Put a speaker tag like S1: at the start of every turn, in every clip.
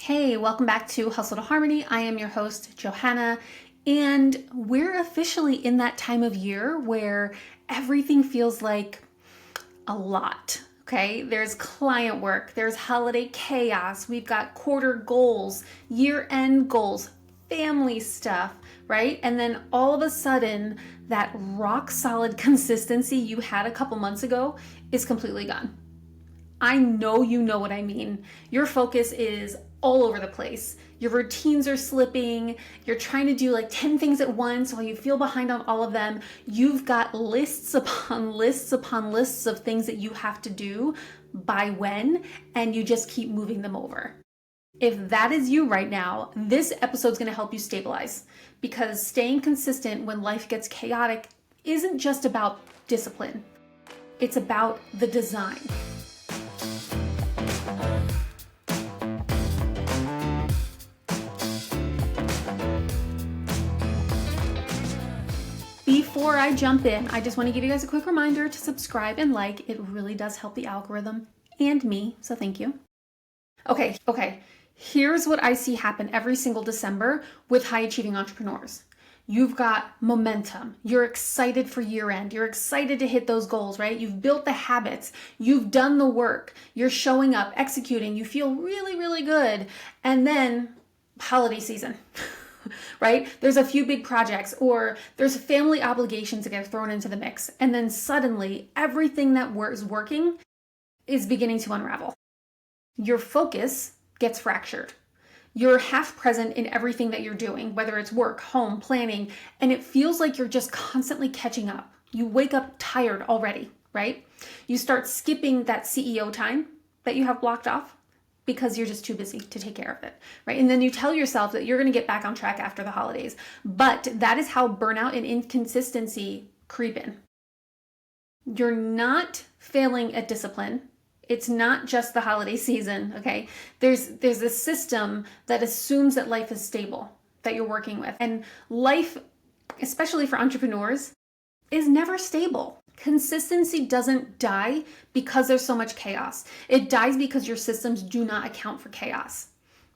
S1: Hey, welcome back to Hustle to Harmony. I am your host, Johanna, and we're officially in that time of year where everything feels like a lot. Okay, there's client work, there's holiday chaos, we've got quarter goals, year-end goals, family stuff, right? And then all of a sudden, that rock solid consistency you had a couple months ago is completely gone. I know you know what I mean. Your focus is all over the place. Your routines are slipping. You're trying to do like 10 things at once while you feel behind on all of them. You've got lists upon lists upon lists of things that you have to do by when, and you just keep moving them over. If that is you right now, this episode is going to help you stabilize, because staying consistent when life gets chaotic isn't just about discipline. It's about the design. Before I jump in, I just want to give you guys a quick reminder to subscribe and like. It really does help the algorithm and me, so thank you. Okay. Here's what I see happen every single December with high achieving entrepreneurs. You've got momentum. You're excited for year end. You're excited to hit those goals, right? You've built the habits. You've done the work. You're showing up, executing. You feel really, really good. And then holiday season. Right? There's a few big projects or there's family obligations that get thrown into the mix. And then suddenly everything that is working is beginning to unravel. Your focus gets fractured. You're half present in everything that you're doing, whether it's work, home, planning, and it feels like you're just constantly catching up. You wake up tired already, right? You start skipping that CEO time that you have blocked off because you're just too busy to take care of it, right? And then you tell yourself that you're going to get back on track after the holidays. But that is how burnout and inconsistency creep in. You're not failing at discipline. It's not just the holiday season, okay? There's a system that assumes that life is stable, that you're working with. And life, especially for entrepreneurs, is never stable. Consistency doesn't die because there's so much chaos. It dies because your systems do not account for chaos.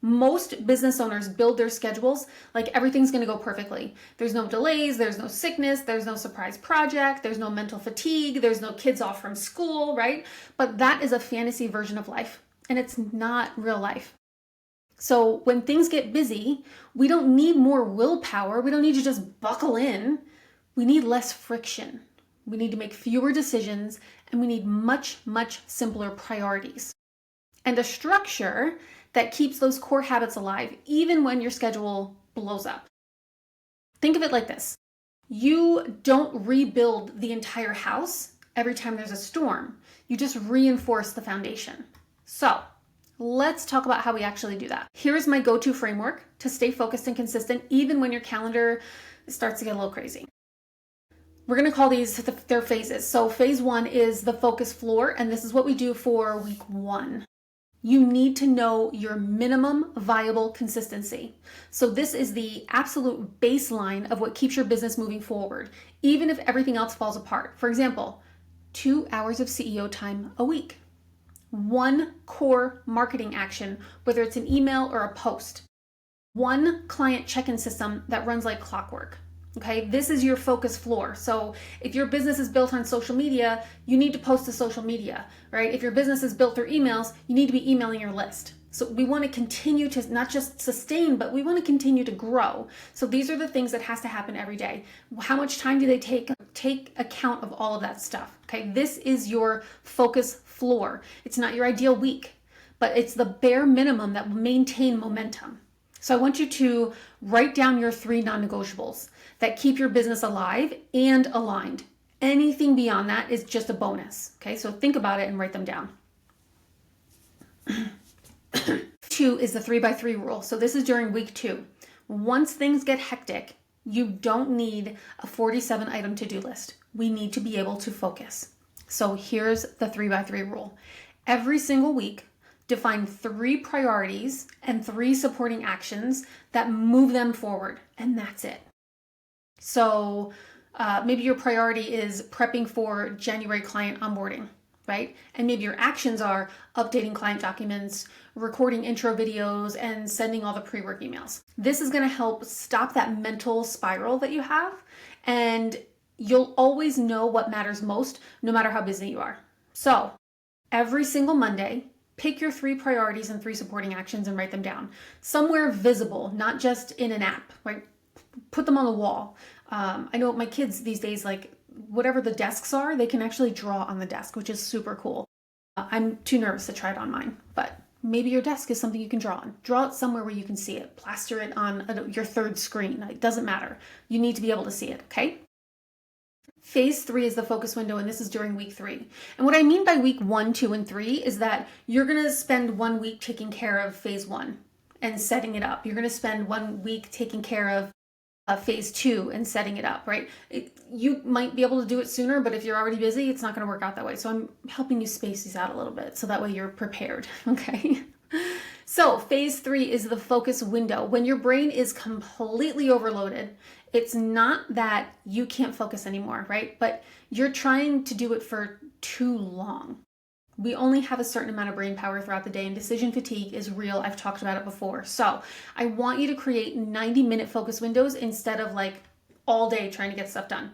S1: Most business owners build their schedules like everything's going to go perfectly. There's no delays, there's no sickness, there's no surprise project, there's no mental fatigue, there's no kids off from school, right? But that is a fantasy version of life, and it's not real life. So when things get busy, we don't need more willpower. We don't need to just buckle in. We need less friction. We need to make fewer decisions, and we need much, much simpler priorities. And a structure that keeps those core habits alive, even when your schedule blows up. Think of it like this. You don't rebuild the entire house every time there's a storm. You just reinforce the foundation. So let's talk about how we actually do that. Here's my go-to framework to stay focused and consistent, even when your calendar starts to get a little crazy. We're going to call these their phases. So phase 1 is the focus floor, and this is what we do for week 1. You need to know your minimum viable consistency. So this is the absolute baseline of what keeps your business moving forward, even if everything else falls apart. For example, 2 hours of CEO time a week. 1 core marketing action, whether it's an email or a post. 1 client check-in system that runs like clockwork. Okay, this is your focus floor. So if your business is built on social media, you need to post to social media, right? If your business is built through emails, you need to be emailing your list. So we want to continue to not just sustain, but we want to continue to grow. So these are the things that has to happen every day. How much time do they take? Take account of all of that stuff. Okay, this is your focus floor. It's not your ideal week, but it's the bare minimum that will maintain momentum. So I want you to write down your 3 non-negotiables that keep your business alive and aligned. Anything beyond that is just a bonus. Okay, so think about it and write them down. 2 is the 3x3 rule. So this is during week 2. Once things get hectic, you don't need a 47 item to-do list. We need to be able to focus. So here's the 3x3 rule. Every single week, define 3 priorities and 3 supporting actions that move them forward, and that's it. So maybe your priority is prepping for January client onboarding. right? And maybe your actions are updating client documents, recording intro videos, and sending all the pre-work emails. This is going to help stop that mental spiral that you have, and you'll always know what matters most, no matter how busy you are. So every single Monday, pick your 3 priorities and 3 supporting actions and write them down somewhere visible, not just in an app, right? Put them on the wall. I know my kids these days, like whatever the desks are, they can actually draw on the desk, which is super cool. I'm too nervous to try it on mine, but maybe your desk is something you can draw on. Draw it somewhere where you can see it. Plaster it on your 3rd screen. It doesn't matter. You need to be able to see it, okay? Phase 3 is the focus window, and this is during week 3. And what I mean by week 1, 2, and 3 is that you're going to spend 1 week taking care of phase 1 and setting it up. You're going to spend 1 week taking care of phase 2 and setting it up, right? You might be able to do it sooner, but if you're already busy, it's not going to work out that way. So I'm helping you space these out a little bit so that way you're prepared, okay? So phase 3 is the focus window. When your brain is completely overloaded, it's not that you can't focus anymore, right? But you're trying to do it for too long. We only have a certain amount of brain power throughout the day, and decision fatigue is real. I've talked about it before. So I want you to create 90-minute focus windows instead of like all day trying to get stuff done.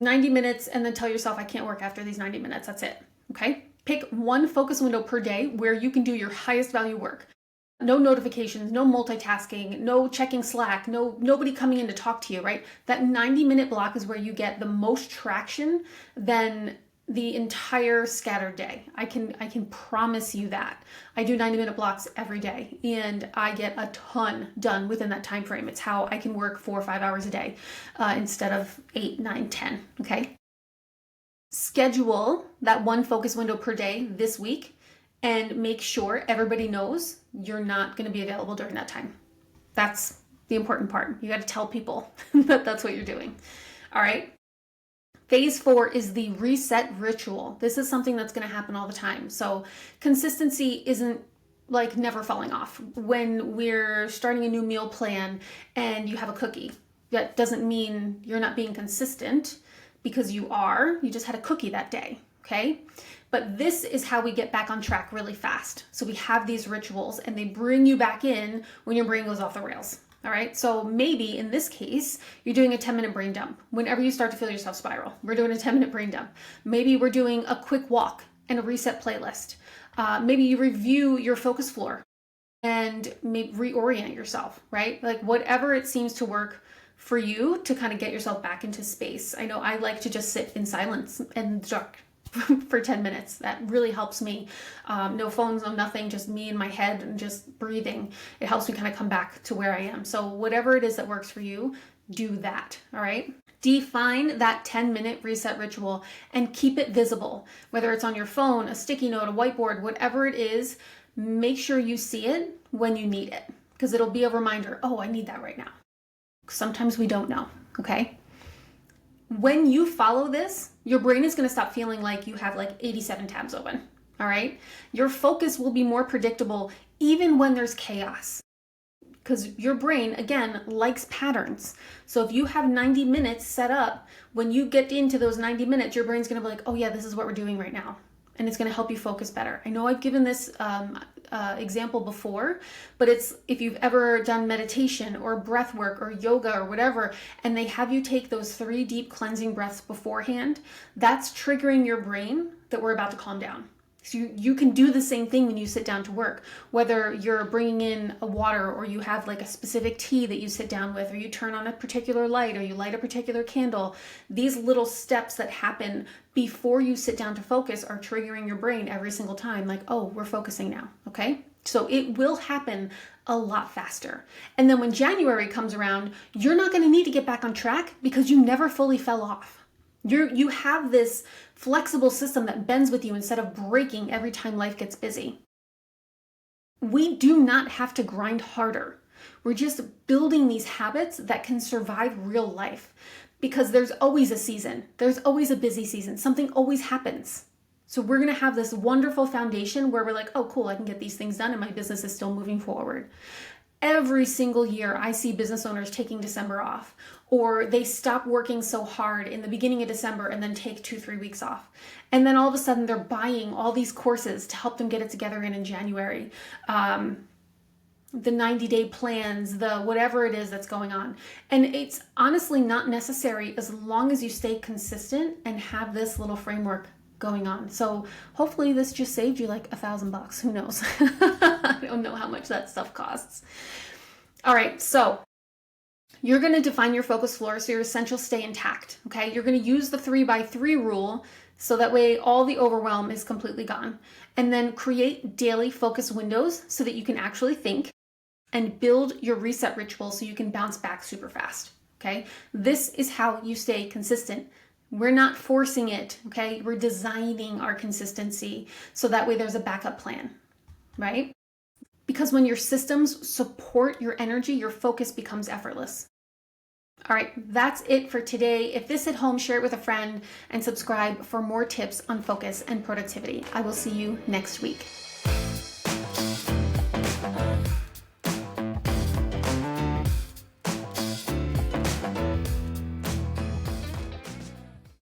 S1: 90 minutes, and then tell yourself, I can't work after these 90 minutes. That's it. Okay? Pick 1 focus window per day where you can do your highest value work. No notifications, no multitasking, no checking Slack, nobody coming in to talk to you, right? That 90-minute block is where you get the most traction than the entire scattered day. I can promise you that. I do 90-minute blocks every day, and I get a ton done within that time frame. It's how I can work 4 or 5 hours a day instead of 8, 9, 10, okay? Schedule that 1 focus window per day this week, and make sure everybody knows you're not going to be available during that time. That's the important part. You got to tell people that that's what you're doing. All right. Phase 4 is the reset ritual. This is something that's going to happen all the time. So consistency isn't like never falling off. When we're starting a new meal plan and you have a cookie, that doesn't mean you're not being consistent, because you are. You just had a cookie that day, okay? But this is how we get back on track really fast. So we have these rituals, and they bring you back in when your brain goes off the rails. All right, so maybe in this case, you're doing a 10-minute brain dump. Whenever you start to feel yourself spiral, we're doing a 10-minute brain dump. Maybe we're doing a quick walk and a reset playlist. Maybe you review your focus floor and maybe reorient yourself, right? Like whatever it seems to work for you to kind of get yourself back into space. I know I like to just sit in silence and dark for 10 minutes. That really helps me. No phones, no nothing, just me in my head and just breathing. It helps me kind of come back to where I am. So whatever it is that works for you, do that, all right? Define that 10-minute reset ritual and keep it visible. Whether it's on your phone, a sticky note, a whiteboard, whatever it is, make sure you see it when you need it, because it'll be a reminder, oh, I need that right now. Sometimes we don't know, okay? When you follow this, your brain is going to stop feeling like you have like 87 tabs open, all right? Your focus will be more predictable even when there's chaos, because your brain, again, likes patterns. So if you have 90 minutes set up, when you get into those 90 minutes, your brain's going to be like, oh yeah, this is what we're doing right now. And it's going to help you focus better. I know I've given this example before, but it's if you've ever done meditation or breath work or yoga or whatever, and they have you take those 3 deep cleansing breaths beforehand, that's triggering your brain that we're about to calm down. So you can do the same thing when you sit down to work, whether you're bringing in a water or you have like a specific tea that you sit down with, or you turn on a particular light or you light a particular candle. These little steps that happen before you sit down to focus are triggering your brain every single time, like, oh, we're focusing now, okay? So it will happen a lot faster. And then when January comes around, you're not going to need to get back on track because you never fully fell off. You have this flexible system that bends with you instead of breaking every time life gets busy. We do not have to grind harder. We're just building these habits that can survive real life, because there's always a season. There's always a busy season. Something always happens. So we're going to have this wonderful foundation where we're like, oh, cool, I can get these things done and my business is still moving forward. Every single year, I see business owners taking December off, or they stop working so hard in the beginning of December and then take 2-3 weeks off. And then all of a sudden they're buying all these courses to help them get it together in January. The 90-day plans, the whatever it is that's going on. And it's honestly not necessary as long as you stay consistent and have this little framework going on. So hopefully this just saved you like $1,000. Who knows? I don't know how much that stuff costs. All right, so you're going to define your focus floor so your essentials stay intact. Okay, you're going to use the 3x3 rule so that way all the overwhelm is completely gone. And then create daily focus windows so that you can actually think, and build your reset ritual so you can bounce back super fast. Okay, this is how you stay consistent. We're not forcing it, okay? We're designing our consistency so that way there's a backup plan, right? Because when your systems support your energy, your focus becomes effortless. All right, that's it for today. If this hit home, share it with a friend and subscribe for more tips on focus and productivity. I will see you next week.